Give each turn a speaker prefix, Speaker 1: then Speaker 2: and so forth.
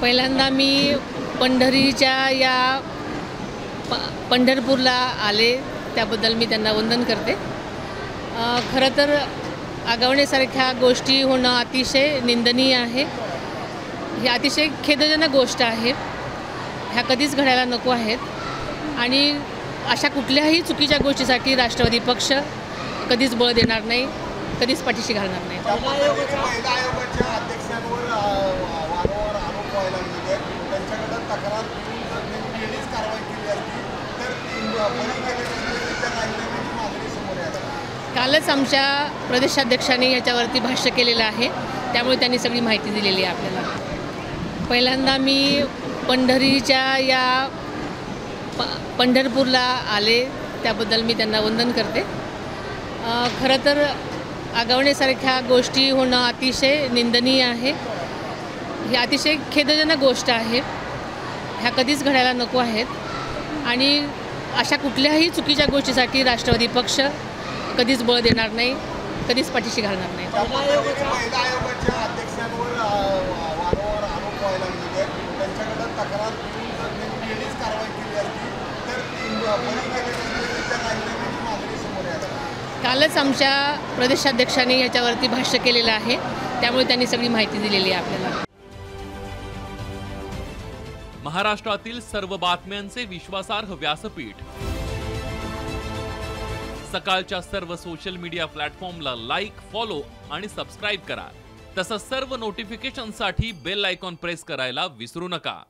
Speaker 1: पहिल्यांदा मी पंढरीच्या या पंढरपूरला आले त्याबद्दल मी त्यांना वंदन करते। खरं तर आगवण्यासारख्या गोष्टी होणं अतिशय निंदनीय आहे। ही अतिशय खेदजनक गोष्ट आहे। ह्या कधीच घडायला नको आहेत आणि अशा कुठल्याही चुकीच्या गोष्टीसाठी राष्ट्रवादी पक्ष कधीच बळ देणार नाही, कधीच पाठीशी घालणार नाही।
Speaker 2: महिला आयोगाच्या अध्यक्षांवर वारंवार आरोप व्हायला लागले, त्यांच्याकडे तक्रार देऊन वेळीच कारवाई केली असती तर राजीनाम्याची मागणी समोर येते।
Speaker 1: कालच आमच्या प्रदेशाध्यक्षांनी याच्यावरती भाष्य केलेलं आहे, त्यामुळे त्यांनी सगळी माहिती दिलेली आहे आपल्याला। पहिल्यांदा मी पंढरीच्या या पंढरपूरला आले त्याबद्दल मी त्यांना वंदन करते। खरं तर आगवण्यासारख्या गोष्टी होणं अतिशय निंदनीय आहे। ही अतिशय खेदजनक गोष्ट आहे। ह्या कधीच घडायला नको आहेत आणि अशा कुठल्याही चुकीच्या गोष्टीसाठी राष्ट्रवादी पक्ष कधीच बळ देणार नाही, कधीच पाठीशी घालणार नाही।
Speaker 2: महिला आयोगाच्या अध्यक्षांवर वारंवार आरोप व्हायला लागले, त्यांच्याकडे तक्रार देऊन वेळीच कारवाई केली असती तर राजीनाम्याची मागणी समोर येते।
Speaker 1: कालच आमच्या प्रदेशाध्यक्षांनी याच्यावरती भाष्य केलेलं आहे, त्यामुळे त्यांनी सगळी माहिती दिलेली आहे आपल्याला।
Speaker 3: महाराष्ट्रातील सर्व बातम्यांचे विश्वासार्ह व्यासपीठ, सकाळच्या सर्व सोशल मीडिया प्लॅटफॉर्मला लाईक, फॉलो आणि सबस्क्राईब करा। तसंच सर्व नोटिफिकेशनसाठी बेल आयकॉन प्रेस करायला विसरू नका।